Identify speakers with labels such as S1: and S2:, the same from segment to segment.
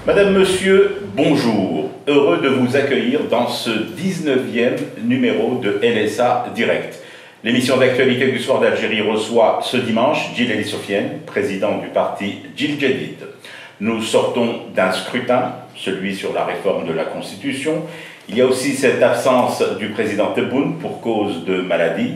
S1: Madame, Monsieur, bonjour. Heureux de vous accueillir dans ce 19e numéro de LSA Direct. L'émission d'actualité du Soir d'Algérie reçoit ce dimanche Djil El Sofiane, président du parti Djil Jadid. Nous sortons d'un scrutin, celui sur la réforme de la Constitution. Il y a aussi cette absence du président Tebboune pour cause de maladie.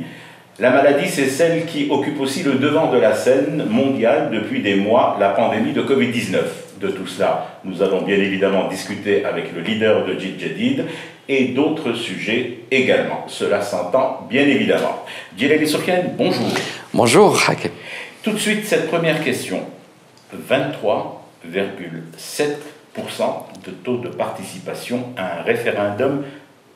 S1: La maladie, c'est celle qui occupe aussi le devant de la scène mondiale depuis des mois, la pandémie de Covid-19. De tout cela, nous allons bien évidemment discuter avec le leader de Djil Jadid et d'autres sujets également. Cela s'entend bien évidemment. Djil El Sofiane, bonjour.
S2: Bonjour, Hakim.
S1: Tout de suite, cette première question. 23,7% de taux de participation à un référendum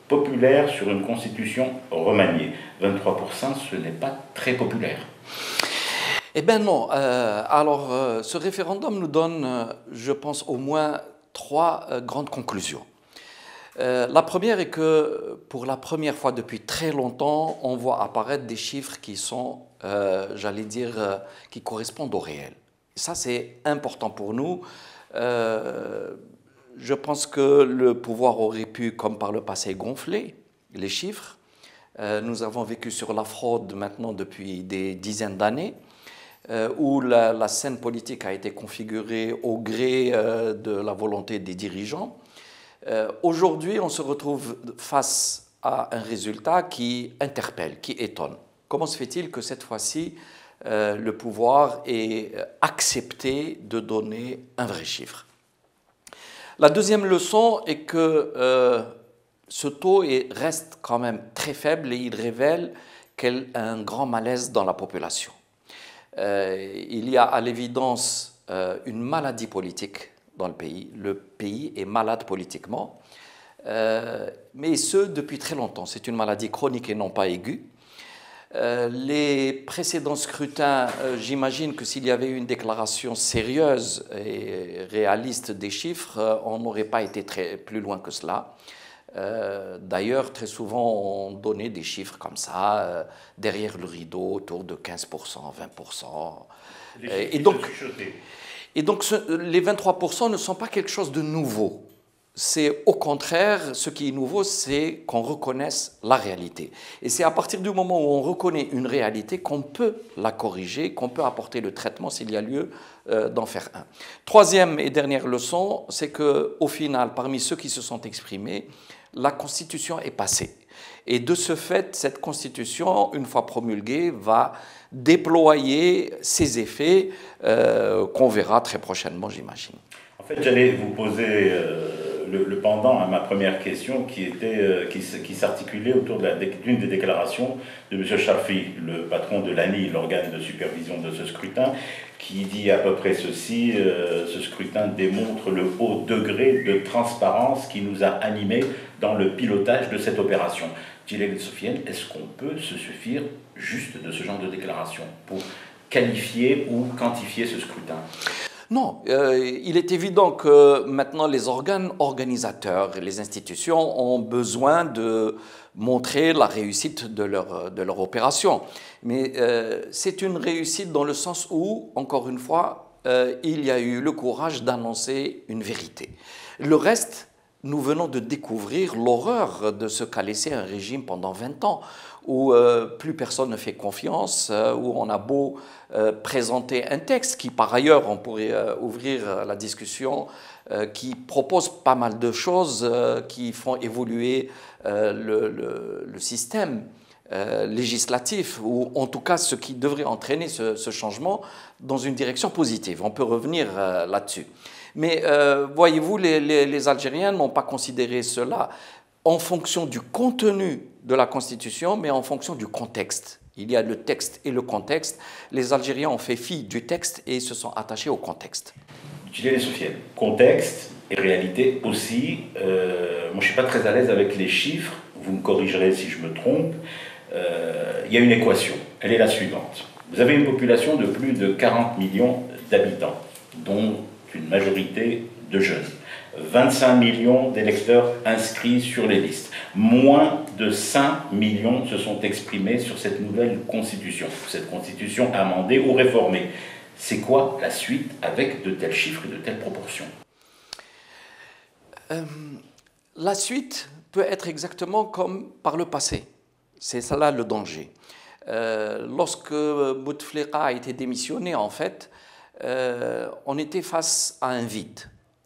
S1: populaire sur une constitution remaniée. 23%, ce n'est pas très populaire.
S2: Eh bien non. Ce référendum nous donne, je pense, au moins trois grandes conclusions. La première est que, pour la première fois depuis très longtemps, on voit apparaître des chiffres qui sont, qui correspondent au réel. Et ça, c'est important pour nous. Je pense que le pouvoir aurait pu, comme par le passé, gonfler les chiffres. Nous avons vécu sur la fraude maintenant depuis des dizaines d'années, où la scène politique a été configurée au gré de la volonté des dirigeants. Aujourd'hui, on se retrouve face à un résultat qui interpelle, qui étonne. Comment se fait-il que cette fois-ci, le pouvoir ait accepté de donner un vrai chiffre? La deuxième leçon est que ce taux reste quand même très faible et il révèle qu'il y a un grand malaise dans la population. Il y a à l'évidence une maladie politique dans le pays. Le pays est malade politiquement, mais ce depuis très longtemps. C'est une maladie chronique et non pas aiguë. Les précédents scrutins, j'imagine que s'il y avait eu une déclaration sérieuse et réaliste des chiffres, on n'aurait pas été plus loin que cela. D'ailleurs, très souvent, on donnait des chiffres comme ça, derrière le rideau, autour de 15%, 20%. Et donc, les 23% ne sont pas quelque chose de nouveau. C'est au contraire, ce qui est nouveau, c'est qu'on reconnaisse la réalité. Et c'est à partir du moment où on reconnaît une réalité qu'on peut la corriger, qu'on peut apporter le traitement s'il y a lieu d'en faire un. Troisième et dernière leçon, c'est qu'au final, parmi ceux qui se sont exprimés, la Constitution est passée. Et de ce fait, cette Constitution, une fois promulguée, va déployer ses effets qu'on verra très prochainement, j'imagine.
S1: En fait, j'allais vous poser le pendant à ma première question qui s'articulait autour d'une des déclarations de M. Charfi, le patron de l'ANI, l'organe de supervision de ce scrutin, qui dit à peu près ceci: ce scrutin démontre le haut degré de transparence qui nous a animés dans le pilotage de cette opération. Djil El Sofiane, est-ce qu'on peut se suffire juste de ce genre de déclaration pour qualifier ou quantifier ce scrutin?
S2: Non, il est évident que maintenant les organes organisateurs et les institutions ont besoin de montrer la réussite de leur opération. Mais c'est une réussite dans le sens où, encore une fois, il y a eu le courage d'annoncer une vérité. Le reste, nous venons de découvrir l'horreur de ce qu'a laissé un régime pendant 20 ans, où plus personne ne fait confiance, où on a beau présenter un texte qui, par ailleurs, on pourrait ouvrir la discussion, qui propose pas mal de choses qui font évoluer le système législatif, ou en tout cas ce qui devrait entraîner ce changement dans une direction positive. On peut revenir là-dessus. Mais voyez-vous, les Algériens n'ont pas considéré cela en fonction du contenu de la Constitution, mais en fonction du contexte. Il y a le texte et le contexte. Les Algériens ont fait fi du texte et se sont attachés au contexte.
S1: Djil El Sofiane, contexte et réalité aussi. Moi, je ne suis pas très à l'aise avec les chiffres. Vous me corrigerez si je me trompe. Il y a une équation. Elle est la suivante. Vous avez une population de plus de 40 millions d'habitants, dont une majorité de jeunes. 25 millions d'électeurs inscrits sur les listes. Moins de 5 millions se sont exprimés sur cette nouvelle constitution, cette constitution amendée ou réformée. C'est quoi la suite avec de tels chiffres et de telles proportions?
S2: La suite peut être exactement comme par le passé. C'est ça là le danger. Lorsque Bouteflika a été démissionné, en fait, on était face à un vide.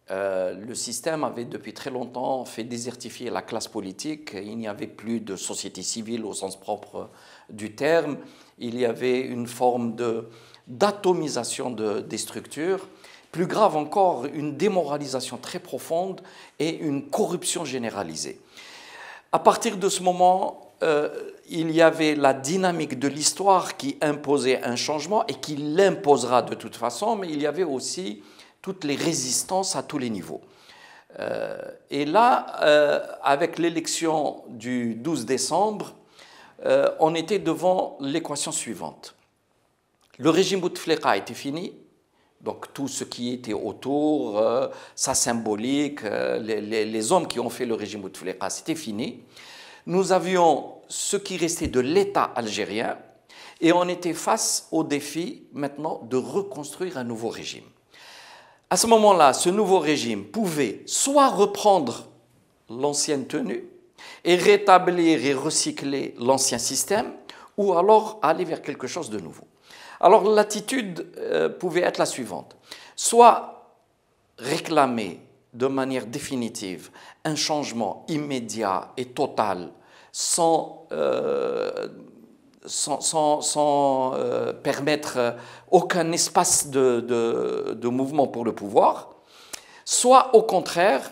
S2: Le système avait depuis très longtemps fait désertifier la classe politique. Il n'y avait plus de société civile au sens propre du terme. Il y avait une forme d'atomisation des structures. Plus grave encore, une démoralisation très profonde et une corruption généralisée. À partir de ce moment, il y avait la dynamique de l'histoire qui imposait un changement et qui l'imposera de toute façon, mais il y avait aussi toutes les résistances à tous les niveaux. Et là, avec l'élection du 12 décembre, on était devant l'équation suivante. Le régime Bouteflika était fini, donc tout ce qui était autour, sa symbolique, les hommes qui ont fait le régime Bouteflika, c'était fini. Nous avions ce qui restait de l'État algérien et on était face au défi maintenant de reconstruire un nouveau régime. À ce moment-là, ce nouveau régime pouvait soit reprendre l'ancienne tenue et rétablir et recycler l'ancien système, ou alors aller vers quelque chose de nouveau. Alors l'attitude pouvait être la suivante. Soit réclamer de manière définitive un changement immédiat et total sans permettre aucun espace de mouvement pour le pouvoir, soit au contraire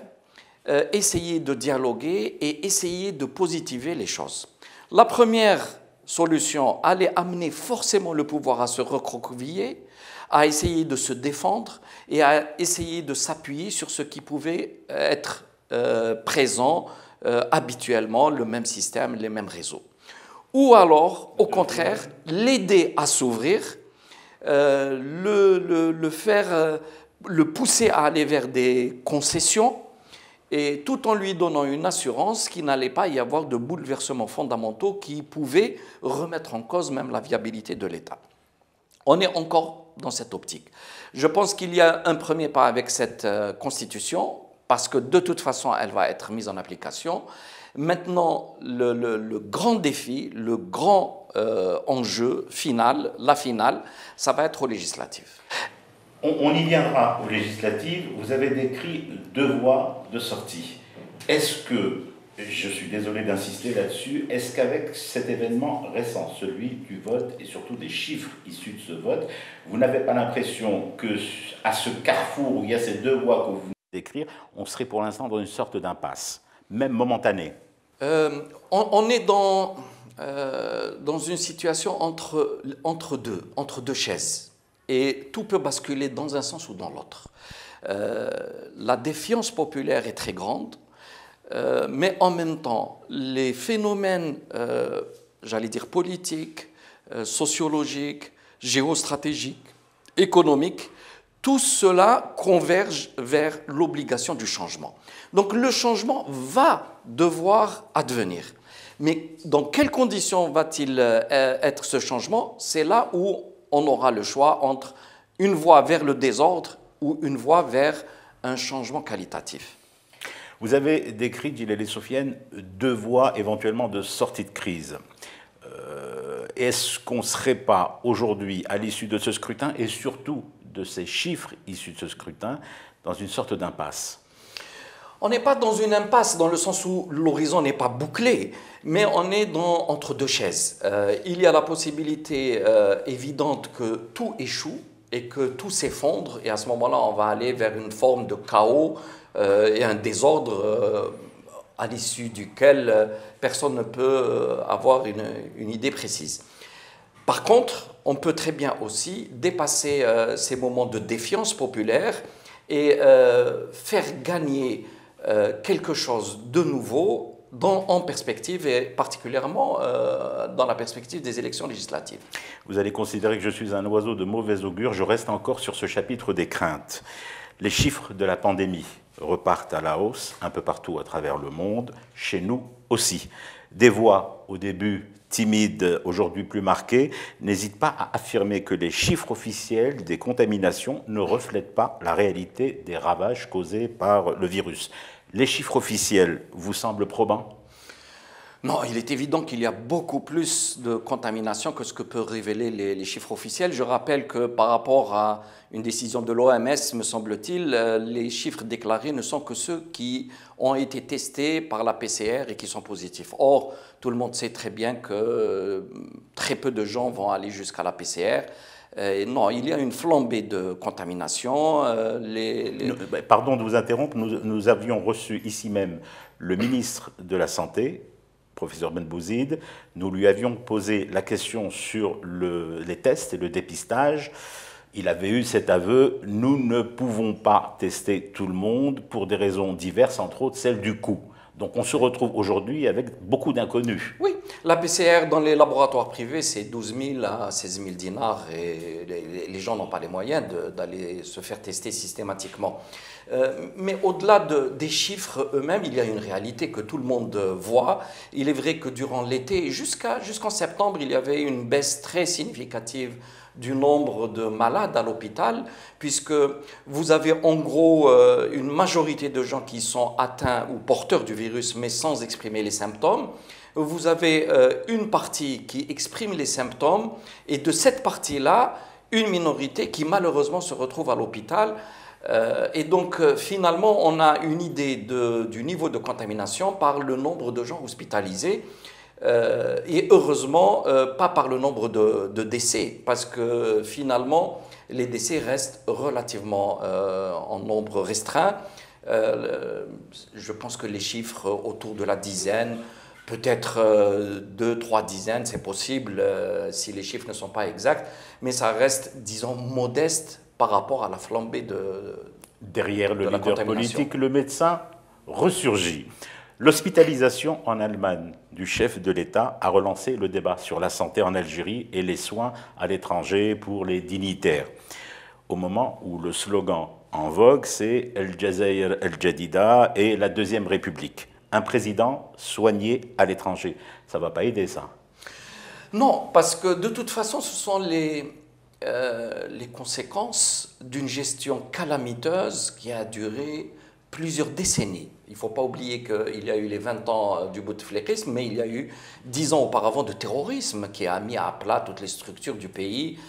S2: essayer de dialoguer et essayer de positiver les choses. La première solution allait amener forcément le pouvoir à se recroqueviller, à essayer de se défendre et à essayer de s'appuyer sur ce qui pouvait être présent habituellement, le même système, les mêmes réseaux. Ou alors, au contraire, l'aider à s'ouvrir, le pousser à aller vers des concessions, et tout en lui donnant une assurance qu'il n'allait pas y avoir de bouleversements fondamentaux qui pouvaient remettre en cause même la viabilité de l'État. On est encore dans cette optique. Je pense qu'il y a un premier pas avec cette constitution, parce que de toute façon, elle va être mise en application. Maintenant, le grand défi, le grand enjeu final, la finale, ça va être aux législatives.
S1: On y viendra aux législatives. Vous avez décrit deux voies de sortie. Est-ce que, je suis désolé d'insister là-dessus, est-ce qu'avec cet événement récent, celui du vote et surtout des chiffres issus de ce vote, vous n'avez pas l'impression qu'à ce carrefour où il y a ces deux voies que vous venez de décrire, on serait pour l'instant dans une sorte d'impasse, même momentanée?
S2: On est dans une situation entre deux chaises. Et tout peut basculer dans un sens ou dans l'autre. La défiance populaire est très grande, mais en même temps, les phénomènes, j'allais dire politiques, sociologiques, géostratégiques, économiques, tout cela converge vers l'obligation du changement. Donc le changement va devoir advenir. Mais dans quelles conditions va-t-il être ce changement? C'est là où on aura le choix entre une voie vers le désordre ou une voie vers un changement qualitatif.
S1: Vous avez décrit, Djillali Sofiane, deux voies éventuellement de sortie de crise. Est-ce qu'on ne serait pas aujourd'hui, à l'issue de ce scrutin, et surtout de ces chiffres issus de ce scrutin, dans une sorte d'impasse?
S2: On n'est pas dans une impasse dans le sens où l'horizon n'est pas bouclé, mais on est entre deux chaises. Il y a la possibilité évidente que tout échoue et que tout s'effondre, et à ce moment-là, on va aller vers une forme de chaos et un désordre à l'issue duquel personne ne peut avoir une idée précise. Par contre, on peut très bien aussi dépasser ces moments de défiance populaire et faire gagner quelque chose de nouveau en perspective, et particulièrement dans la perspective des élections législatives.
S1: Vous allez considérer que je suis un oiseau de mauvais augure. Je reste encore sur ce chapitre des craintes. Les chiffres de la pandémie repartent à la hausse un peu partout à travers le monde, chez nous aussi. Des voix, au début timides, aujourd'hui plus marquées, n'hésitent pas à affirmer que les chiffres officiels des contaminations ne reflètent pas la réalité des ravages causés par le virus. Les chiffres officiels vous semblent probants?
S2: Non, il est évident qu'il y a beaucoup plus de contamination que ce que peuvent révéler les chiffres officiels. Je rappelle que par rapport à une décision de l'OMS, me semble-t-il, les chiffres déclarés ne sont que ceux qui ont été testés par la PCR et qui sont positifs. Or, tout le monde sait très bien que très peu de gens vont aller jusqu'à la PCR. Non, il y a une flambée de contamination.
S1: Pardon de vous interrompre, nous avions reçu ici même le ministre de la Santé, professeur Benbouzid. Nous lui avions posé la question sur les tests et le dépistage. Il avait eu cet aveu: nous ne pouvons pas tester tout le monde pour des raisons diverses, entre autres celle du coût. Donc on se retrouve aujourd'hui avec beaucoup d'inconnus.
S2: Oui, la PCR dans les laboratoires privés, c'est 12 000 à 16 000 dinars et les gens n'ont pas les moyens d'aller se faire tester systématiquement. Mais au-delà des chiffres eux-mêmes, il y a une réalité que tout le monde voit. Il est vrai que durant l'été, jusqu'en septembre, il y avait une baisse très significative du nombre de malades à l'hôpital, puisque vous avez en gros une majorité de gens qui sont atteints ou porteurs du virus, mais sans exprimer les symptômes. Vous avez une partie qui exprime les symptômes, et de cette partie-là, une minorité qui malheureusement se retrouve à l'hôpital. Et donc finalement, on a une idée du niveau de contamination par le nombre de gens hospitalisés. Et heureusement, pas par le nombre de décès, parce que finalement, les décès restent relativement en nombre restreint. Je pense que les chiffres autour de la dizaine, peut-être 2-3 dizaines, c'est possible si les chiffres ne sont pas exacts, mais ça reste, disons, modeste par rapport à la flambée
S1: derrière le leader politique, le médecin ressurgit. L'hospitalisation en Allemagne du chef de l'État a relancé le débat sur la santé en Algérie et les soins à l'étranger pour les dignitaires. Au moment où le slogan en vogue, c'est El Jazair El Jadida et la Deuxième République. Un président soigné à l'étranger. Ça ne va pas aider, ça?
S2: Non, parce que de toute façon, ce sont les conséquences d'une gestion calamiteuse qui a duré plusieurs décennies. Il ne faut pas oublier qu'il y a eu les 20 ans du bouteflekisme, mais il y a eu 10 ans auparavant de terrorisme qui a mis à plat toutes les structures du pays,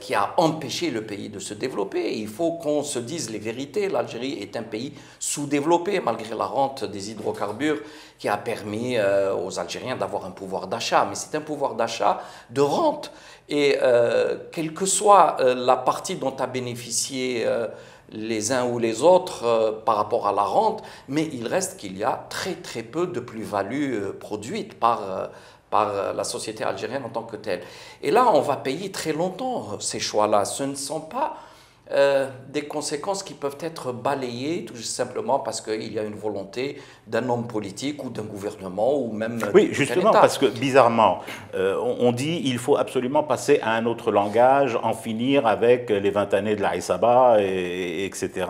S2: qui a empêché le pays de se développer. Et il faut qu'on se dise les vérités. L'Algérie est un pays sous-développé malgré la rente des hydrocarbures qui a permis aux Algériens d'avoir un pouvoir d'achat. Mais c'est un pouvoir d'achat de rente. Et quelle que soit la partie dont a bénéficié les uns ou les autres par rapport à la rente, mais il reste qu'il y a très très peu de plus-value produite par la société algérienne en tant que telle. Et là, on va payer très longtemps ces choix-là. Ce ne sont pas des conséquences qui peuvent être balayées tout simplement parce qu'il y a une volonté d'un homme politique ou d'un gouvernement ou même
S1: oui, justement, parce que bizarrement, on dit il faut absolument passer à un autre langage, en finir avec les 20 années de la Issaba, etc.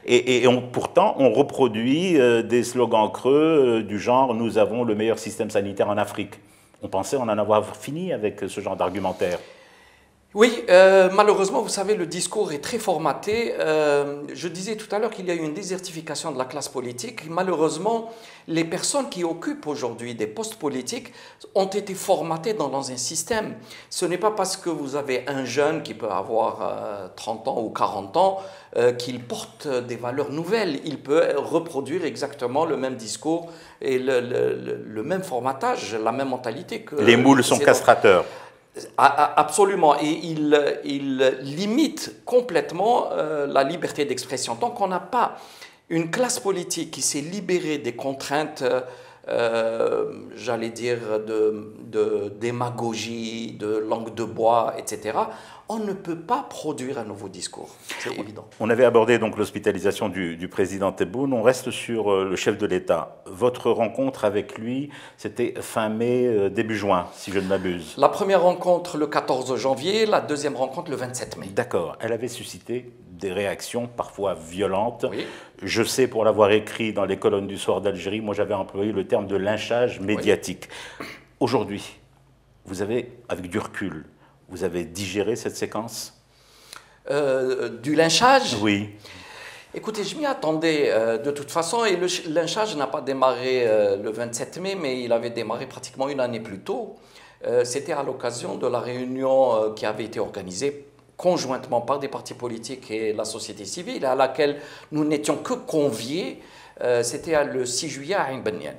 S1: Et pourtant, on reproduit des slogans creux du genre « nous avons le meilleur système sanitaire en Afrique ». On pensait en avoir fini avec ce genre d'argumentaire.
S2: Oui, malheureusement, vous savez, le discours est très formaté. Je disais tout à l'heure qu'il y a eu une désertification de la classe politique. Malheureusement, les personnes qui occupent aujourd'hui des postes politiques ont été formatées dans un système. Ce n'est pas parce que vous avez un jeune qui peut avoir 30 ans ou 40 ans qu'il porte des valeurs nouvelles. Il peut reproduire exactement le même discours et le même formatage, la même mentalité que...
S1: Les moules sont castrateurs.
S2: Absolument, et il limite complètement la liberté d'expression. Tant qu'on n'a pas une classe politique qui s'est libérée des contraintes, j'allais dire, de démagogie, de langue de bois, etc., on ne peut pas produire un nouveau discours, c'est évident.
S1: On avait abordé donc l'hospitalisation du président Tebboune, on reste sur le chef de l'État. Votre rencontre avec lui, c'était fin mai, début juin, si je ne m'abuse.
S2: La première rencontre le 14 janvier, la deuxième rencontre le 27 mai.
S1: D'accord, elle avait suscité des réactions parfois violentes.
S2: Oui.
S1: Je sais, pour l'avoir écrit dans les colonnes du Soir d'Algérie, moi j'avais employé le terme de lynchage médiatique. Oui. Aujourd'hui, vous avez, avec du recul, vous avez digéré cette séquence?
S2: Du lynchage?
S1: Oui.
S2: Écoutez, je m'y attendais de toute façon, et le lynchage n'a pas démarré le 27 mai, mais il avait démarré pratiquement une année plus tôt. C'était à l'occasion de la réunion qui avait été organisée conjointement par des partis politiques et la société civile, à laquelle nous n'étions que conviés. C'était le 6 juillet à Ain Benyan.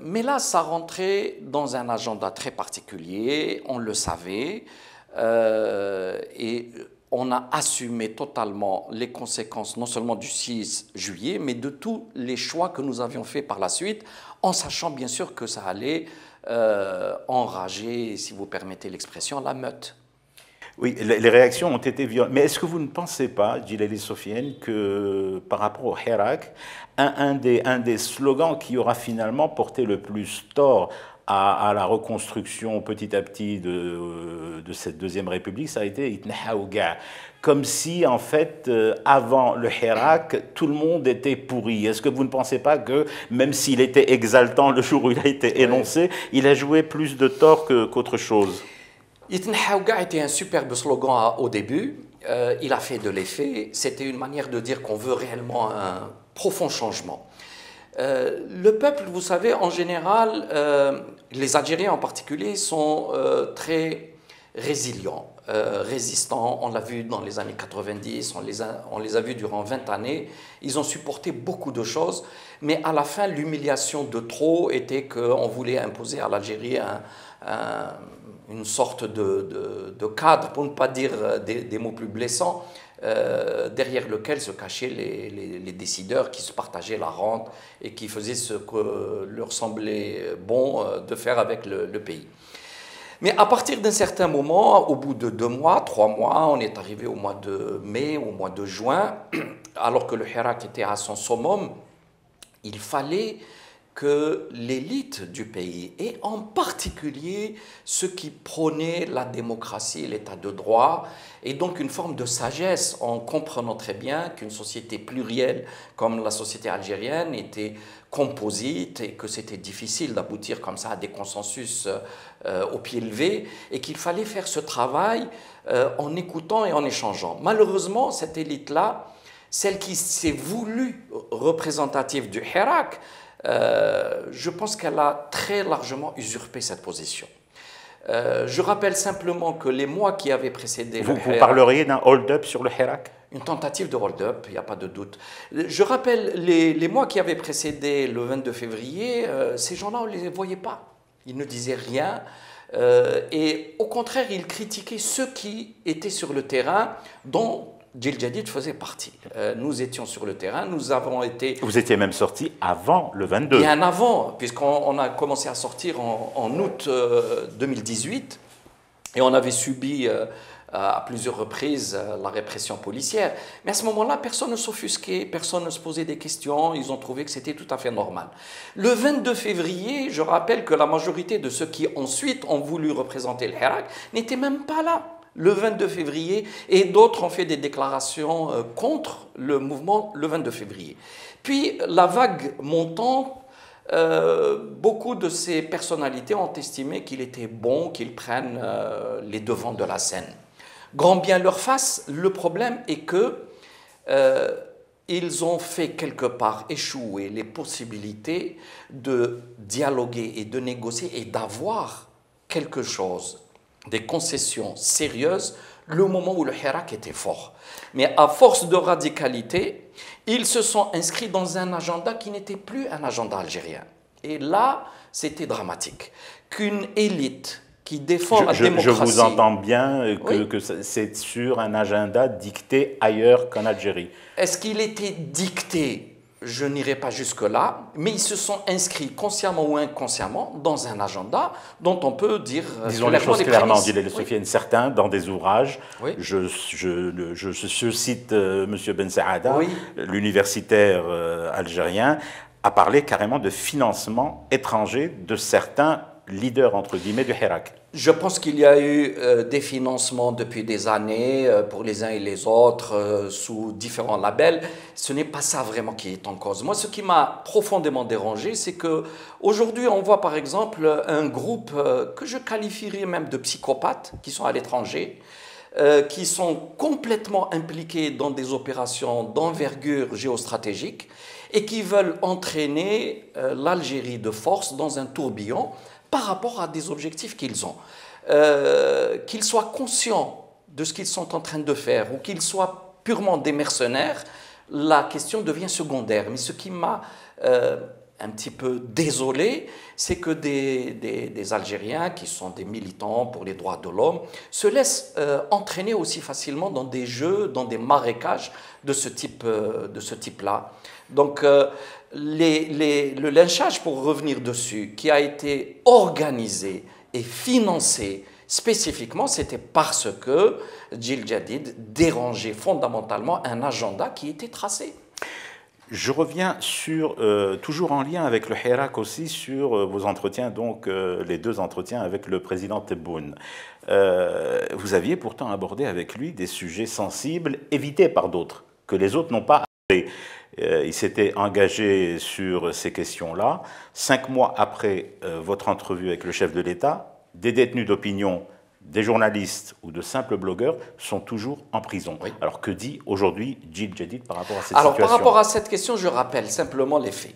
S2: Mais là, ça rentrait dans un agenda très particulier, on le savait, et on a assumé totalement les conséquences non seulement du 6 juillet, mais de tous les choix que nous avions faits par la suite, en sachant bien sûr que ça allait enrager, si vous permettez l'expression, la meute.
S1: Oui, les réactions ont été violentes. Mais est-ce que vous ne pensez pas, Djilali Sofiane, que par rapport au Hirak, un des slogans qui aura finalement porté le plus tort à la reconstruction petit à petit de cette Deuxième République, ça a été Itnehaouga. Comme si, en fait, avant le Hirak, tout le monde était pourri. Est-ce que vous ne pensez pas que, même s'il était exaltant le jour où il a été énoncé, il a joué plus de tort qu'autre chose?
S2: Itnehaouga était un superbe slogan au début. Il a fait de l'effet. C'était une manière de dire qu'on veut réellement un profond changement. Le peuple, vous savez, en général, les Algériens en particulier, sont très résilients, résistants. On l'a vu dans les années 90, on les a vus durant 20 années. Ils ont supporté beaucoup de choses, mais à la fin, l'humiliation de trop était qu'on voulait imposer à l'Algérie une sorte de cadre, pour ne pas dire des mots plus blessants, derrière lequel se cachaient les décideurs qui se partageaient la rente et qui faisaient ce que leur semblait bon de faire avec le pays. Mais à partir d'un certain moment, au bout de 2 mois, 3 mois, on est arrivé au mois de mai, au mois de juin, alors que le Hirak était à son summum, il fallait que l'élite du pays, et en particulier ceux qui prônaient la démocratie, l'état de droit, et donc une forme de sagesse en comprenant très bien qu'une société plurielle comme la société algérienne était composite et que c'était difficile d'aboutir comme ça à des consensus au pied levé, et qu'il fallait faire ce travail en écoutant et en échangeant. Malheureusement, cette élite-là, celle qui s'est voulue représentative du Hirak, je pense qu'elle a très largement usurpé cette position. Je rappelle simplement que les mois qui avaient précédé
S1: vous parleriez d'un hold-up sur le Hirak?
S2: Une tentative de hold-up, il n'y a pas de doute. Je rappelle les mois qui avaient précédé le 22 février, ces gens-là, on ne les voyait pas. Ils ne disaient rien. Et au contraire, ils critiquaient ceux qui étaient sur le terrain, dont Djil Jadid faisait partie. Nous étions sur le terrain, nous avons été...
S1: Vous étiez même sorti avant le 22.
S2: Bien avant, puisqu'on a commencé à sortir en août 2018, et on avait subi à plusieurs reprises la répression policière. Mais à ce moment-là, personne ne s'offusquait, personne ne se posait des questions, ils ont trouvé que c'était tout à fait normal. Le 22 février, je rappelle que la majorité de ceux qui ensuite ont voulu représenter le Hirak n'étaient même pas là. Le 22 février, et d'autres ont fait des déclarations contre le mouvement le 22 février. Puis, la vague montant, beaucoup de ces personnalités ont estimé qu'il était bon qu'ils prennent les devants de la scène. Grand bien leur fasse, le problème est que ils ont fait quelque part échouer les possibilités de dialoguer et de négocier et d'avoir quelque chose, des concessions sérieuses, le moment où le Hirak était fort. Mais à force de radicalité, ils se sont inscrits dans un agenda qui n'était plus un agenda algérien. Et là, c'était dramatique. Qu'une élite qui défend la démocratie...
S1: Je vous entends bien que c'est sur un agenda dicté ailleurs qu'en Algérie.
S2: Est-ce qu'il était dicté ? Je n'irai pas jusque-là, mais ils se sont inscrits consciemment ou inconsciemment dans un agenda dont on peut dire...
S1: Disons les choses clairement, Djilali Sofiane.
S2: Oui.
S1: Certains, dans des ouvrages,
S2: oui.
S1: je cite M. Ben Saada, oui. L'universitaire algérien, a parlé carrément de financement étranger de certains leaders, entre guillemets, du Hirak.
S2: Je pense qu'il y a eu des financements depuis des années pour les uns et les autres sous différents labels. Ce n'est pas ça vraiment qui est en cause. Moi, ce qui m'a profondément dérangé, c'est qu'aujourd'hui, on voit par exemple un groupe que je qualifierais même de psychopathes qui sont à l'étranger, qui sont complètement impliqués dans des opérations d'envergure géostratégique et qui veulent entraîner l'Algérie de force dans un tourbillon par rapport à des objectifs qu'ils ont. Qu'ils soient conscients de ce qu'ils sont en train de faire ou qu'ils soient purement des mercenaires, la question devient secondaire. Mais ce qui m'a un petit peu désolé, c'est que des Algériens qui sont des militants pour les droits de l'homme se laissent entraîner aussi facilement dans des jeux, dans des marécages de ce type-là. Donc le lynchage, pour revenir dessus, qui a été organisé et financé spécifiquement, c'était parce que Djil Jadid dérangeait fondamentalement un agenda qui était tracé.
S1: Je reviens sur, toujours en lien avec le Hirak aussi, sur vos entretiens, donc les 2 entretiens avec le président Tebboune. Vous aviez pourtant abordé avec lui des sujets sensibles, évités par d'autres, que les autres n'ont pas abordés. Il s'était engagé sur ces questions-là. 5 mois après votre entrevue avec le chef de l'État, des détenus d'opinion, des journalistes ou de simples blogueurs sont toujours en prison. Oui. Alors que dit aujourd'hui Djil Jadid par rapport à cette situation?
S2: Par rapport à cette question, je rappelle simplement les faits.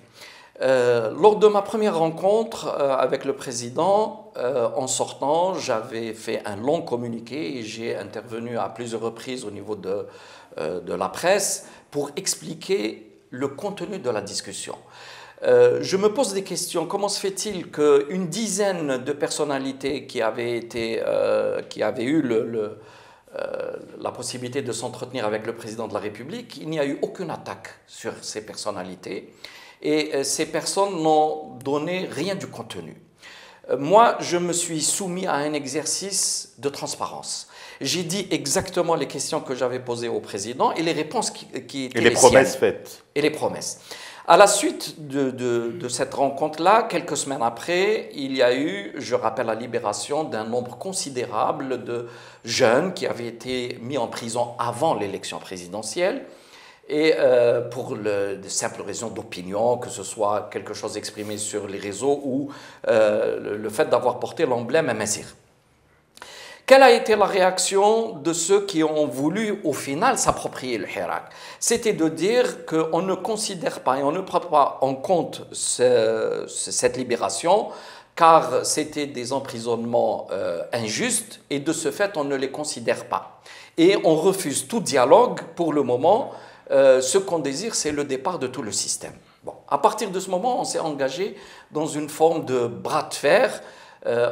S2: Lors de ma première rencontre avec le président, en sortant, j'avais fait un long communiqué et j'ai intervenu à plusieurs reprises au niveau de la presse pour expliquer le contenu de la discussion. Je me pose des questions. Comment se fait-il qu'une dizaine de personnalités qui avaient eu la possibilité de s'entretenir avec le président de la République, il n'y a eu aucune attaque sur ces personnalités et ces personnes n'ont donné rien du contenu. Moi, je me suis soumis à un exercice de transparence. J'ai dit exactement les questions que j'avais posées au président et les réponses qui étaient
S1: et les promesses faites.
S2: Et les promesses. À la suite de cette rencontre-là, quelques semaines après, il y a eu, je rappelle, la libération d'un nombre considérable de jeunes qui avaient été mis en prison avant l'élection présidentielle et pour de simples raisons d'opinion, que ce soit quelque chose exprimé sur les réseaux ou le fait d'avoir porté l'emblème Amazigh. Quelle a été la réaction de ceux qui ont voulu au final s'approprier le Hirak? C'était de dire qu'on ne considère pas et on ne prend pas en compte cette libération car c'était des emprisonnements injustes et de ce fait on ne les considère pas. Et on refuse tout dialogue pour le moment. Ce qu'on désire, c'est le départ de tout le système. Bon, à partir de ce moment, on s'est engagé dans une forme de bras de fer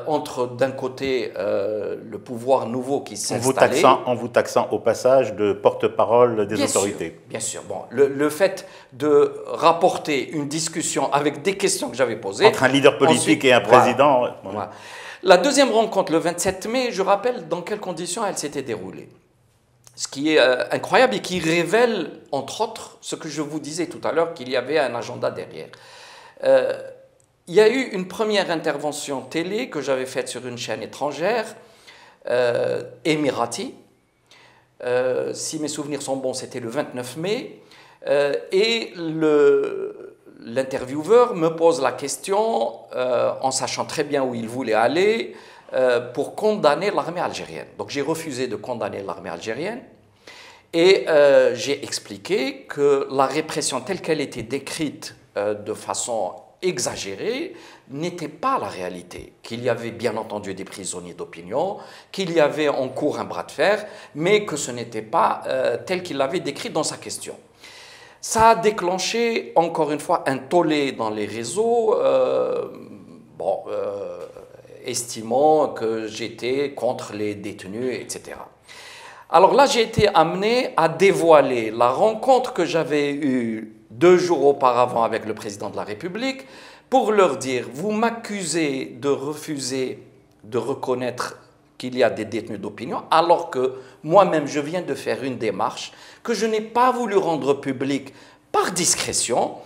S2: entre d'un côté le pouvoir nouveau qui s'installait.
S1: En vous taxant au passage de porte-parole des autorités.
S2: Bien sûr. Bon, le fait de rapporter une discussion avec des questions que j'avais posées.
S1: Entre un leader politique et un président.
S2: Voilà. La deuxième rencontre, le 27 mai, je rappelle dans quelles conditions elle s'était déroulée. Ce qui est incroyable et qui révèle, entre autres, ce que je vous disais tout à l'heure, qu'il y avait un agenda derrière. Il y a eu une première intervention télé que j'avais faite sur une chaîne étrangère, émirati. Si mes souvenirs sont bons, c'était le 29 mai. Et l'intervieweur me pose la question, en sachant très bien où il voulait aller, pour condamner l'armée algérienne. Donc j'ai refusé de condamner l'armée algérienne et j'ai expliqué que la répression telle qu'elle était décrite de façon exagérée n'était pas la réalité, qu'il y avait bien entendu des prisonniers d'opinion, qu'il y avait en cours un bras de fer, mais que ce n'était pas tel qu'il l'avait décrit dans sa question. Ça a déclenché encore une fois un tollé dans les réseaux, estimant que j'étais contre les détenus, etc. Alors là, j'ai été amené à dévoiler la rencontre que j'avais eue 2 jours auparavant avec le président de la République pour leur dire « Vous m'accusez de refuser de reconnaître qu'il y a des détenus d'opinion alors que moi-même, je viens de faire une démarche que je n'ai pas voulu rendre publique par discrétion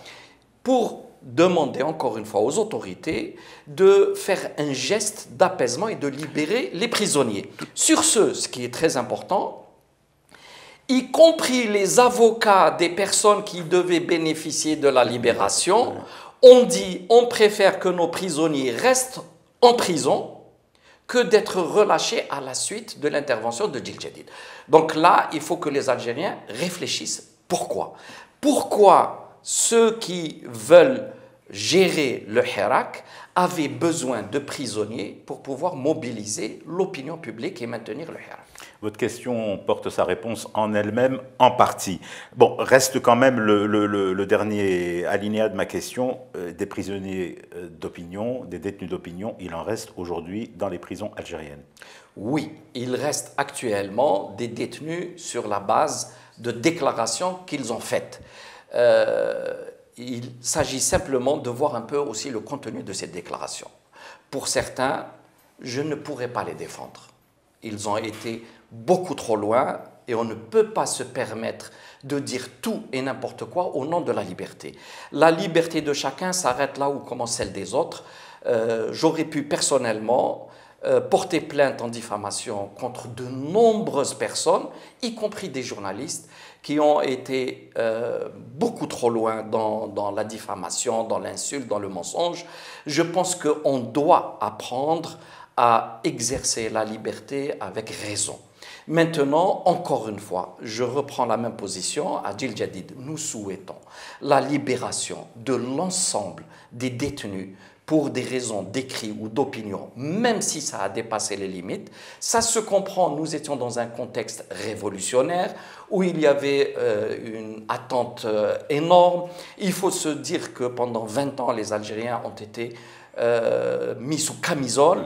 S2: pour demander encore une fois aux autorités de faire un geste d'apaisement et de libérer les prisonniers. Sur ce qui est très important, y compris les avocats des personnes qui devaient bénéficier de la libération, ont dit on préfère que nos prisonniers restent en prison que d'être relâchés à la suite de l'intervention de Djil Jadid. Donc là, il faut que les Algériens réfléchissent. Pourquoi? Pourquoi ceux qui veulent gérer le Hirak avaient besoin de prisonniers pour pouvoir mobiliser l'opinion publique et maintenir le Hirak?
S1: Votre question porte sa réponse en elle-même, en partie. Bon, reste quand même le dernier alinéa de ma question. Des prisonniers d'opinion, des détenus d'opinion, il en reste aujourd'hui dans les prisons algériennes?
S2: Oui, il reste actuellement des détenus sur la base de déclarations qu'ils ont faites. Il s'agit simplement de voir un peu aussi le contenu de ces déclarations. Pour certains, je ne pourrais pas les défendre. Ils ont été beaucoup trop loin et on ne peut pas se permettre de dire tout et n'importe quoi au nom de la liberté. La liberté de chacun s'arrête là où commence celle des autres. J'aurais pu personnellement porter plainte en diffamation contre de nombreuses personnes, y compris des journalistes, qui ont été beaucoup trop loin dans la diffamation, dans l'insulte, dans le mensonge. Je pense qu'on doit apprendre à exercer la liberté avec raison. Maintenant, encore une fois, je reprends la même position à Djil Jadid. Nous souhaitons la libération de l'ensemble des détenus pour des raisons d'écrit ou d'opinion, même si ça a dépassé les limites. Ça se comprend, nous étions dans un contexte révolutionnaire où il y avait une attente énorme. Il faut se dire que pendant 20 ans, les Algériens ont été mis sous camisole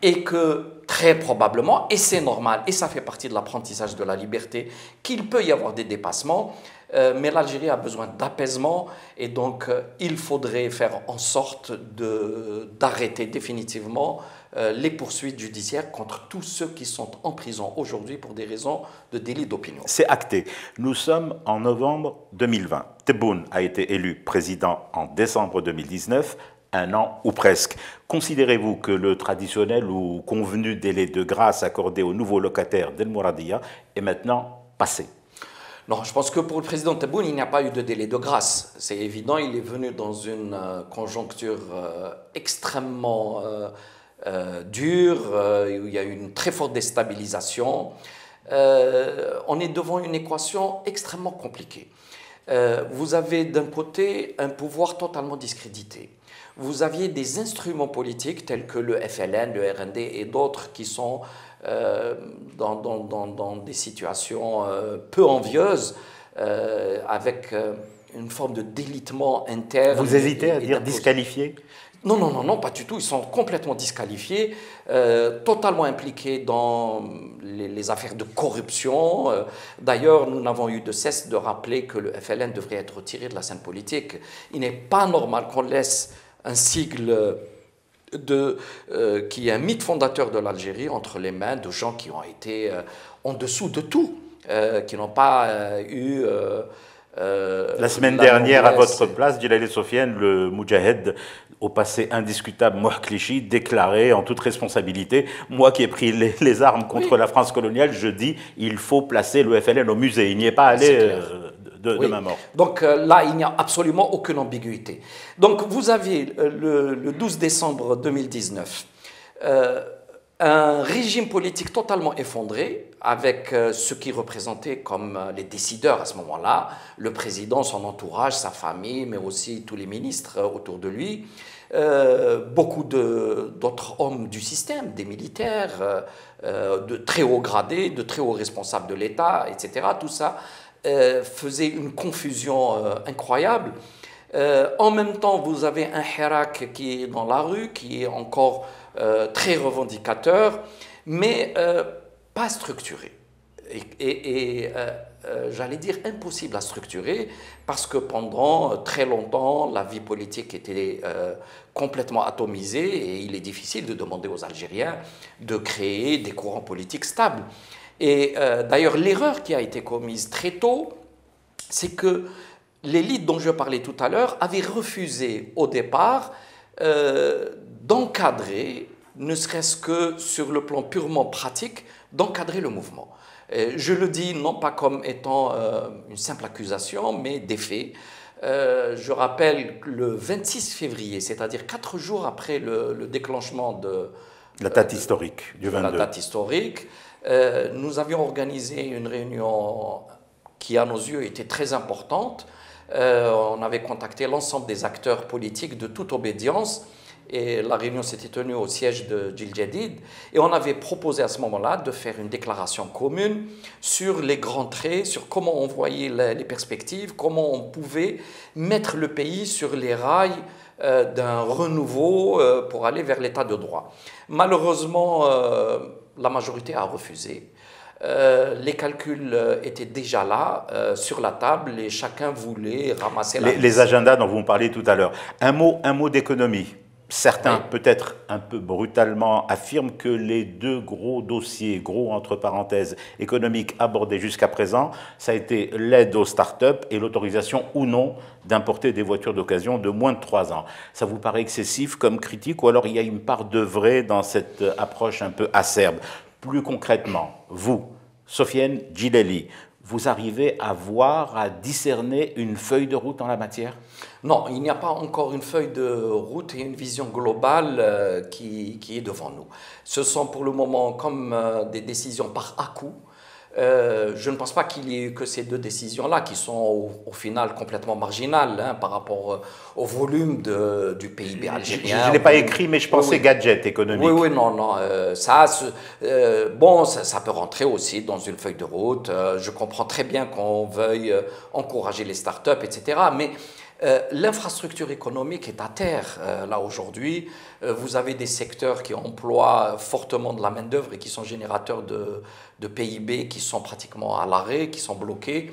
S2: et que très probablement, et c'est normal, et ça fait partie de l'apprentissage de la liberté, qu'il peut y avoir des dépassements, mais l'Algérie a besoin d'apaisement et donc il faudrait faire en sorte d'arrêter définitivement les poursuites judiciaires contre tous ceux qui sont en prison aujourd'hui pour des raisons de délit d'opinion.
S1: C'est acté. Nous sommes en novembre 2020. Tebboune a été élu président en décembre 2019, un an ou presque. Considérez-vous que le traditionnel ou convenu délai de grâce accordé aux nouveaux locataires d'El Mouradia est maintenant passé?
S2: Non, je pense que pour le président Tebboune, il n'y a pas eu de délai de grâce. C'est évident, il est venu dans une conjoncture extrêmement dure, où il y a eu une très forte déstabilisation. On est devant une équation extrêmement compliquée. Vous avez d'un côté un pouvoir totalement discrédité. Vous aviez des instruments politiques tels que le FLN, le RND et d'autres qui sont dans des situations peu envieuses, avec une forme de délitement interne.
S1: Vous hésitez à dire disqualifié?
S2: Non, non, non, non, pas du tout. Ils sont complètement disqualifiés, totalement impliqués dans les affaires de corruption. D'ailleurs, nous n'avons eu de cesse de rappeler que le FLN devrait être retiré de la scène politique. Il n'est pas normal qu'on laisse un sigle qui est un mythe fondateur de l'Algérie entre les mains de gens qui ont été en dessous de tout, qui n'ont pas eu...
S1: la semaine dernière, à votre place, Djilali Sofiane, le Moudjahed, au passé indiscutable, Mouhklichi, déclaré en toute responsabilité: moi qui ai pris les armes contre la France coloniale, je dis il faut placer le FLN au musée. Il n'y est pas allé de ma mort.
S2: Donc là, il n'y a absolument aucune ambiguïté. Donc vous avez le 12 décembre 2019 un régime politique totalement effondré, avec ce qui représentait comme les décideurs à ce moment-là, le président, son entourage, sa famille, mais aussi tous les ministres autour de lui, beaucoup d'autres hommes du système, des militaires, de très hauts gradés, de très hauts responsables de l'État, etc. Tout ça faisait une confusion incroyable. En même temps, vous avez un Hirak qui est dans la rue, qui est encore très revendicateur, mais pas structuré. Et j'allais dire impossible à structurer, parce que pendant très longtemps, la vie politique était complètement atomisée et il est difficile de demander aux Algériens de créer des courants politiques stables. Et d'ailleurs, l'erreur qui a été commise très tôt, c'est que l'élite dont je parlais tout à l'heure avait refusé au départ d'encadrer, ne serait-ce que sur le plan purement pratique, d'encadrer le mouvement. Je le dis non pas comme étant une simple accusation, mais des faits. Je rappelle que le 26 février, c'est-à-dire 4 jours après le déclenchement
S1: La date historique du 22.
S2: La date historique. Nous avions organisé une réunion qui, à nos yeux, était très importante. On avait contacté l'ensemble des acteurs politiques de toute obédience et la réunion s'était tenue au siège de Djil Djedid et on avait proposé à ce moment-là de faire une déclaration commune sur les grands traits, sur comment on voyait les perspectives, comment on pouvait mettre le pays sur les rails d'un renouveau pour aller vers l'état de droit. Malheureusement, la majorité a refusé. Les calculs étaient déjà là, sur la table, et chacun voulait ramasser
S1: les agendas dont vous me parliez tout à l'heure. Un mot d'économie. Certains, oui, peut-être un peu brutalement, affirment que les deux gros dossiers, gros entre parenthèses, économiques abordés jusqu'à présent, ça a été l'aide aux start-up et l'autorisation ou non d'importer des voitures d'occasion de moins de 3 ans. Ça vous paraît excessif comme critique ou alors il y a une part de vrai dans cette approche un peu acerbe? Plus concrètement, vous, Sofiane Djilali, vous arrivez à voir, à discerner une feuille de route en la matière?
S2: Non, il n'y a pas encore une feuille de route et une vision globale qui est devant nous. Ce sont pour le moment comme des décisions par à-coups. Je ne pense pas qu'il y ait eu que ces deux décisions-là qui sont au final complètement marginales par rapport au volume du PIB algérien.
S1: Je ne l'ai pas écrit, mais je pensais oui, gadget économique.
S2: Oui, non. Ça peut rentrer aussi dans une feuille de route. Je comprends très bien qu'on veuille encourager les startups, etc. Mais l'infrastructure économique est à terre là aujourd'hui. Vous avez des secteurs qui emploient fortement de la main-d'œuvre et qui sont générateurs de PIB qui sont pratiquement à l'arrêt, qui sont bloqués.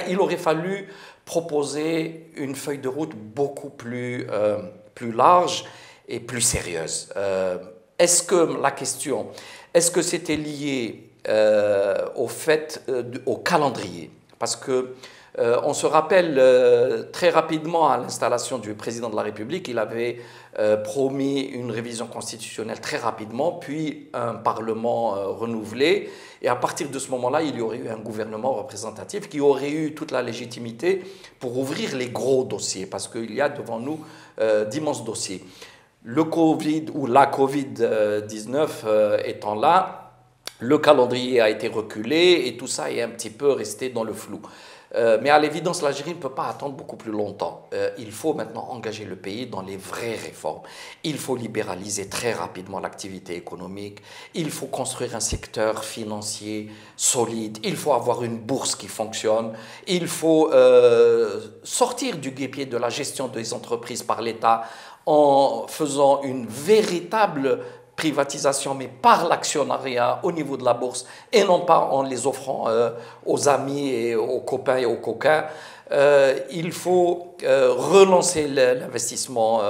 S2: Il aurait fallu proposer une feuille de route beaucoup plus large et plus sérieuse. Est-ce que c'était lié au calendrier? Parce que on se rappelle très rapidement à l'installation du président de la République, il avait promis une révision constitutionnelle très rapidement, puis un parlement renouvelé. Et à partir de ce moment-là, il y aurait eu un gouvernement représentatif qui aurait eu toute la légitimité pour ouvrir les gros dossiers, parce qu'il y a devant nous d'immenses dossiers. Le Covid ou la Covid-19 étant là, le calendrier a été reculé et tout ça est un petit peu resté dans le flou. Mais à l'évidence, l'Algérie ne peut pas attendre beaucoup plus longtemps. Il faut maintenant engager le pays dans les vraies réformes. Il faut libéraliser très rapidement l'activité économique. Il faut construire un secteur financier solide. Il faut avoir une bourse qui fonctionne. Il faut sortir du guêpier de la gestion des entreprises par l'État en faisant une véritable privatisation, mais par l'actionnariat au niveau de la bourse et non pas en les offrant aux amis et aux copains et aux coquins. Il faut relancer l'investissement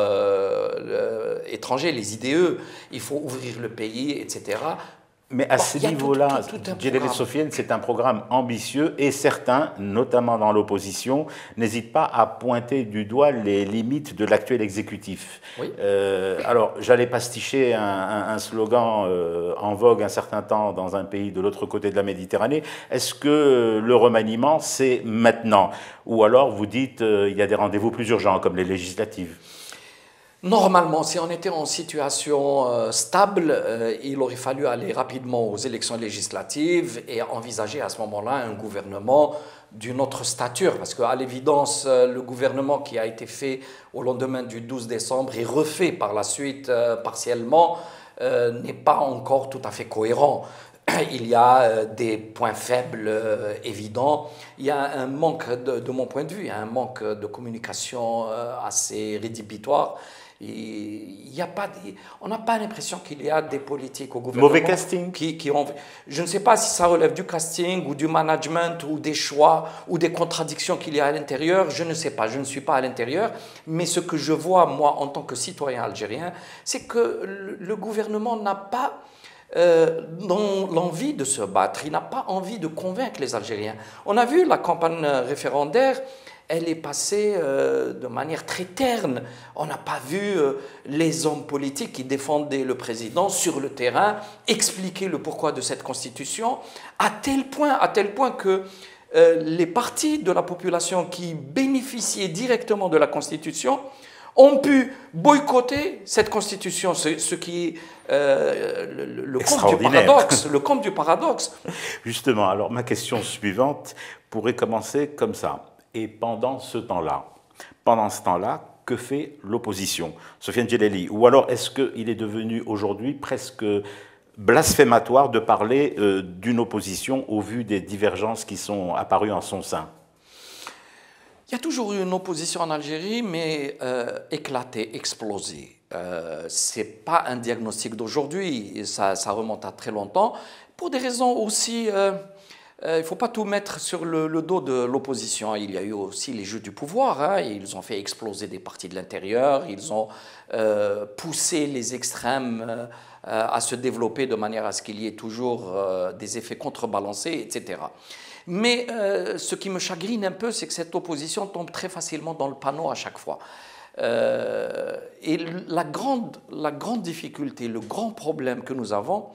S2: étranger, les IDE, il faut ouvrir le pays, etc.
S1: Mais à ce niveau-là, Djilali Sofiane, c'est un programme ambitieux et certains, notamment dans l'opposition, n'hésitent pas à pointer du doigt les limites de l'actuel exécutif. Oui. Alors, j'allais pasticher un slogan en vogue un certain temps dans un pays de l'autre côté de la Méditerranée. Est-ce que le remaniement, c'est maintenant? Ou alors vous dites il y a des rendez-vous plus urgents, comme les législatives?
S2: Normalement, si on était en situation stable, il aurait fallu aller rapidement aux élections législatives et envisager à ce moment-là un gouvernement d'une autre stature. Parce qu'à l'évidence, le gouvernement qui a été fait au lendemain du 12 décembre et refait par la suite partiellement n'est pas encore tout à fait cohérent. Il y a des points faibles évidents. Il y a un manque, de mon point de vue, il y a un manque de communication assez rédhibitoire. On n'a pas l'impression qu'il y a des politiques au gouvernement.
S1: Mauvais casting.
S2: Je ne sais pas si ça relève du casting ou du management ou des choix ou des contradictions qu'il y a à l'intérieur. Je ne sais pas, je ne suis pas à l'intérieur. Mais ce que je vois, moi, en tant que citoyen algérien, c'est que le gouvernement n'a pas l'envie de se battre. Il n'a pas envie de convaincre les Algériens. On a vu la campagne référendaire. Elle est passée de manière très terne. On n'a pas vu les hommes politiques qui défendaient le président sur le terrain expliquer le pourquoi de cette constitution, à tel point que les partis de la population qui bénéficiaient directement de la constitution ont pu boycotter cette constitution, ce qui est le comble du paradoxe. Le comble du paradoxe.
S1: Justement, alors ma question suivante pourrait commencer comme ça. Et pendant ce temps-là, que fait l'opposition, Sofiane Djellali? Ou alors est-ce qu'il est devenu aujourd'hui presque blasphématoire de parler d'une opposition au vu des divergences qui sont apparues en son sein?
S2: Il y a toujours eu une opposition en Algérie, mais éclatée, explosée. Ce n'est pas un diagnostic d'aujourd'hui, ça remonte à très longtemps, pour des raisons aussi... il ne faut pas tout mettre sur le dos de l'opposition. Il y a eu aussi les jeux du pouvoir. Hein. Ils ont fait exploser des partis de l'intérieur. Ils ont poussé les extrêmes à se développer de manière à ce qu'il y ait toujours des effets contrebalancés, etc. Mais ce qui me chagrine un peu, c'est que cette opposition tombe très facilement dans le panneau à chaque fois. Et la grande difficulté, le grand problème que nous avons,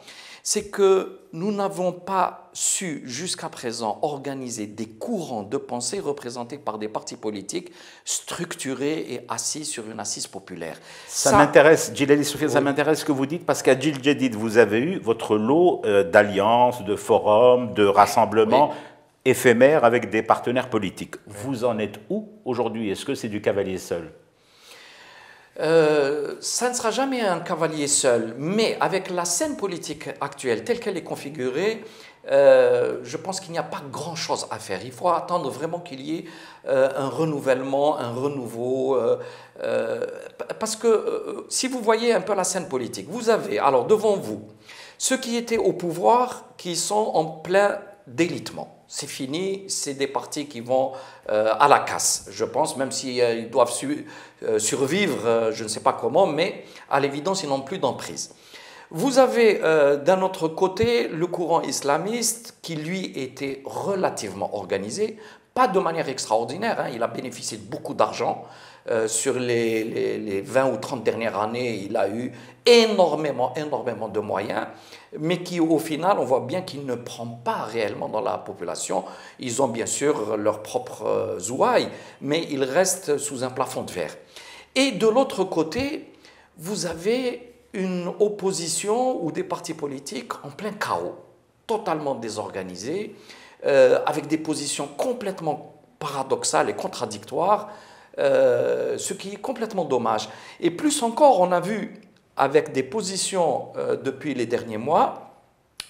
S2: c'est que nous n'avons pas su jusqu'à présent organiser des courants de pensée représentés par des partis politiques structurés et assis sur une assise populaire.
S1: Ça m'intéresse, Djellali Sofiane, oui. Ça m'intéresse ce que vous dites, parce qu'à Djil Jadid, vous avez eu votre lot d'alliances, de forums, de rassemblements oui. éphémères avec des partenaires politiques. Oui. Vous en êtes où aujourd'hui? Est-ce que c'est du cavalier seul?
S2: Ça ne sera jamais un cavalier seul, mais avec la scène politique actuelle telle qu'elle est configurée, je pense qu'il n'y a pas grand-chose à faire. Il faut attendre vraiment qu'il y ait un renouvellement, un renouveau, parce que si vous voyez un peu la scène politique, vous avez alors devant vous ceux qui étaient au pouvoir qui sont en plein délitement. C'est fini, c'est des partis qui vont à la casse, je pense, même s'ils doivent survivre, je ne sais pas comment, mais à l'évidence, ils n'ont plus d'emprise. Vous avez d'un autre côté le courant islamiste qui, lui, était relativement organisé, pas de manière extraordinaire, hein, il a bénéficié de beaucoup d'argent. Sur les 20 ou 30 dernières années, il a eu énormément de moyens, mais qui au final, on voit bien qu'il ne prend pas réellement dans la population. Ils ont bien sûr leurs propres ouailles, mais ils restent sous un plafond de verre. Et de l'autre côté, vous avez une opposition ou des partis politiques en plein chaos, totalement désorganisés, avec des positions complètement paradoxales et contradictoires, ce qui est complètement dommage. Et plus encore, on a vu avec des positions depuis les derniers mois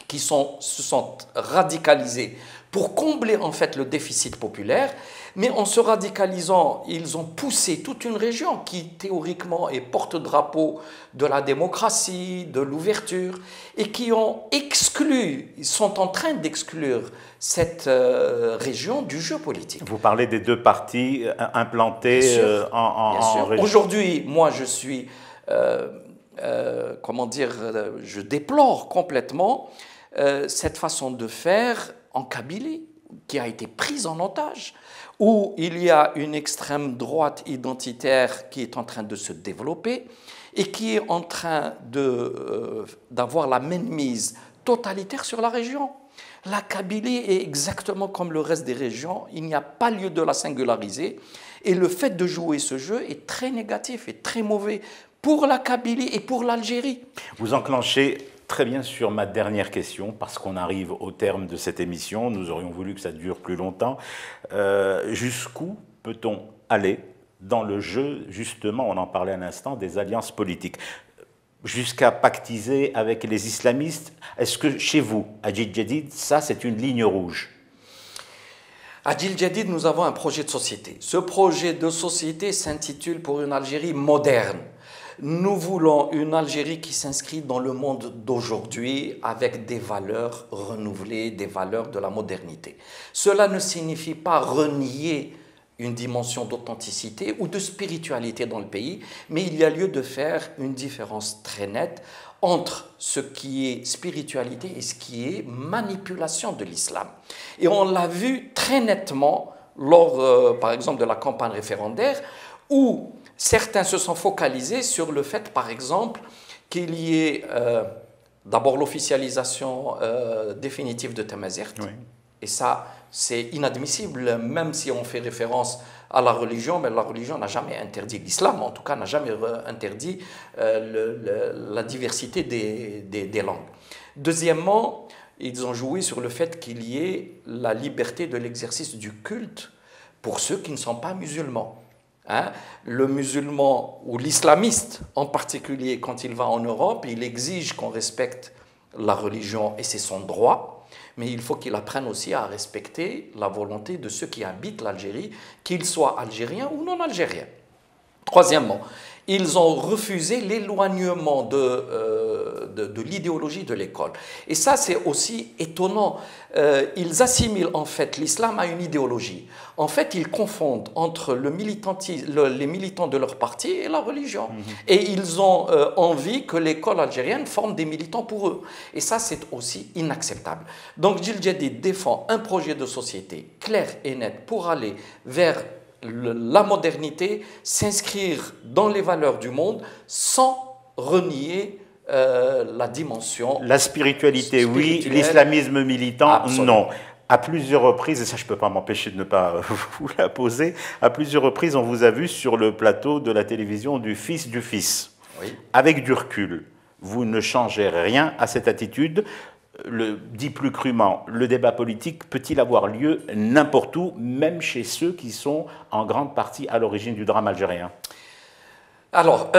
S2: qui se sont radicalisées pour combler en fait le déficit populaire, mais en se radicalisant, ils ont poussé toute une région qui théoriquement est porte-drapeau de la démocratie, de l'ouverture, et qui ont exclu, ils sont en train d'exclure cette région du jeu politique.
S1: Vous parlez des deux partis implantés en région.
S2: Aujourd'hui, moi je suis, comment dire, je déplore complètement cette façon de faire en Kabylie, qui a été prise en otage, où il y a une extrême droite identitaire qui est en train de se développer et qui est en train d'avoir la mainmise totalitaire sur la région. La Kabylie est exactement comme le reste des régions, il n'y a pas lieu de la singulariser, et le fait de jouer ce jeu est très négatif et très mauvais pour la Kabylie et pour l'Algérie.
S1: Vous enclenchez très bien sur ma dernière question, parce qu'on arrive au terme de cette émission. Nous aurions voulu que ça dure plus longtemps. Jusqu'où peut-on aller dans le jeu, justement, on en parlait à l'instant, des alliances politiques? Jusqu'à pactiser avec les islamistes? Est-ce que chez vous, à Djil Jadid, ça c'est une ligne rouge?
S2: À Djil Jadid, nous avons un projet de société. Ce projet de société s'intitule « Pour une Algérie moderne ». Nous voulons une Algérie qui s'inscrit dans le monde d'aujourd'hui avec des valeurs renouvelées, des valeurs de la modernité. Cela ne signifie pas renier une dimension d'authenticité ou de spiritualité dans le pays, mais il y a lieu de faire une différence très nette entre ce qui est spiritualité et ce qui est manipulation de l'islam. Et on l'a vu très nettement lors, par exemple, de la campagne référendaire, où certains se sont focalisés sur le fait, par exemple, qu'il y ait d'abord l'officialisation définitive de Tamazight. Oui. Et ça, c'est inadmissible, même si on fait référence à la religion, mais la religion n'a jamais interdit, l'islam en tout cas n'a jamais interdit la diversité des langues. Deuxièmement, ils ont joué sur le fait qu'il y ait la liberté de l'exercice du culte pour ceux qui ne sont pas musulmans. Hein? Le musulman ou l'islamiste en particulier, quand il va en Europe, il exige qu'on respecte la religion et c'est son droit, mais il faut qu'il apprenne aussi à respecter la volonté de ceux qui habitent l'Algérie, qu'ils soient algériens ou non algériens. Troisièmement, ils ont refusé l'éloignement de l'idéologie de l'école. Et ça, c'est aussi étonnant. Ils assimilent en fait l'islam à une idéologie. En fait, ils confondent entre les militants de leur parti et la religion. Et ils ont envie que l'école algérienne forme des militants pour eux. Et ça, c'est aussi inacceptable. Donc, Djil Djedid défend un projet de société clair et net pour aller vers la modernité, s'inscrire dans les valeurs du monde sans renier la dimension.
S1: La spiritualité, oui, l'islamisme militant,
S2: absolument.
S1: Non. À plusieurs reprises, et ça je ne peux pas m'empêcher de ne pas vous la poser, à plusieurs reprises on vous a vu sur le plateau de la télévision du fils du fils.
S2: Oui.
S1: Avec du recul, vous ne changez rien à cette attitude. Dit plus crûment, le débat politique peut-il avoir lieu n'importe où, même chez ceux qui sont en grande partie à l'origine du drame algérien?
S2: Alors,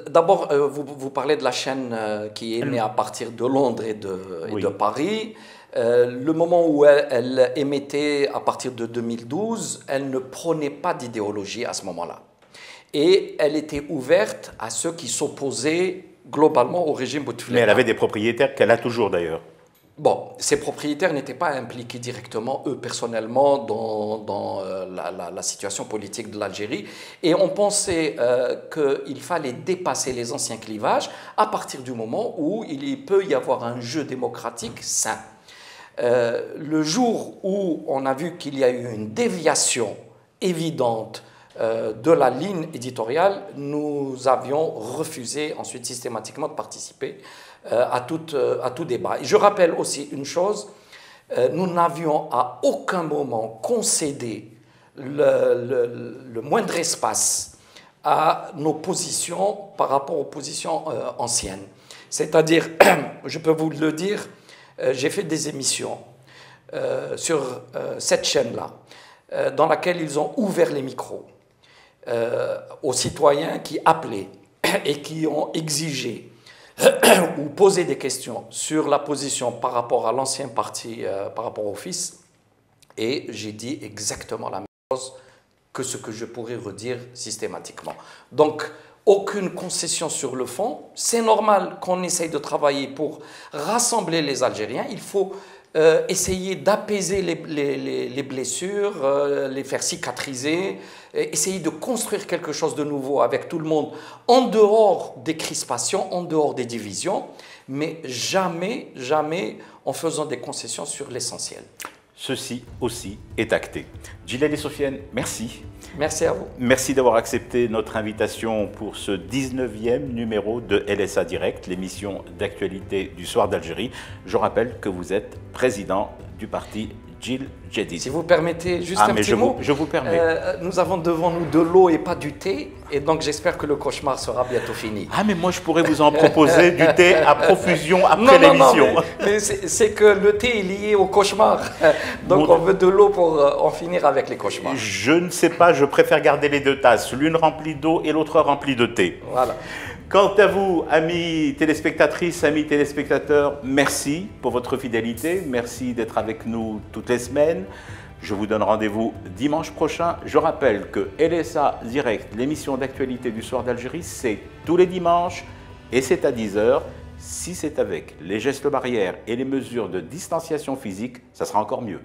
S2: d'abord, vous parlez de la chaîne qui est née à partir de Londres et de Paris. Le moment où elle émettait à partir de 2012, elle ne prônait pas d'idéologie à ce moment-là. Et elle était ouverte à ceux qui s'opposaient globalement au régime Bouteflika.
S1: Mais elle avait des propriétaires qu'elle a toujours d'ailleurs.
S2: Bon, ces propriétaires n'étaient pas impliqués directement, eux, personnellement, dans la situation politique de l'Algérie. Et on pensait qu'il fallait dépasser les anciens clivages à partir du moment où il peut y avoir un jeu démocratique sain. Le jour où on a vu qu'il y a eu une déviation évidente de la ligne éditoriale, nous avions refusé ensuite systématiquement de participer à tout débat. Et je rappelle aussi une chose, nous n'avions à aucun moment concédé le moindre espace à nos positions par rapport aux positions anciennes. C'est-à-dire, je peux vous le dire, j'ai fait des émissions sur cette chaîne-là, dans laquelle ils ont ouvert les micros aux citoyens qui appelaient et qui ont exigé ou posé des questions sur la position par rapport à l'ancien parti, par rapport au fils, et j'ai dit exactement la même chose que ce que je pourrais redire systématiquement. Donc, aucune concession sur le fond. C'est normal qu'on essaye de travailler pour rassembler les Algériens. Il faut essayer d'apaiser les blessures, les faire cicatriser, essayer de construire quelque chose de nouveau avec tout le monde, en dehors des crispations, en dehors des divisions, mais jamais, jamais en faisant des concessions sur l'essentiel.
S1: Ceci aussi est acté. Djilali et Sofiane, merci.
S2: Merci à vous.
S1: Merci d'avoir accepté notre invitation pour ce 19e numéro de LSA Direct, l'émission d'actualité du Soir d'Algérie. Je rappelle que vous êtes président du parti Djil Djedid.
S2: Si vous permettez juste un petit mot.
S1: Je vous permets.
S2: Nous avons devant nous de l'eau et pas du thé, et donc j'espère que le cauchemar sera bientôt fini.
S1: Ah, mais moi je pourrais vous en proposer du thé à profusion après l'émission.
S2: Mais c'est que le thé est lié au cauchemar, donc on veut de l'eau pour en finir avec les cauchemars.
S1: Je ne sais pas, je préfère garder les deux tasses, l'une remplie d'eau et l'autre remplie de thé.
S2: Voilà.
S1: Quant à vous, amis téléspectatrices, amis téléspectateurs, merci pour votre fidélité. Merci d'être avec nous toutes les semaines. Je vous donne rendez-vous dimanche prochain. Je rappelle que LSA Direct, l'émission d'actualité du Soir d'Algérie, c'est tous les dimanches et c'est à 10 h. Si c'est avec les gestes barrières et les mesures de distanciation physique, ça sera encore mieux.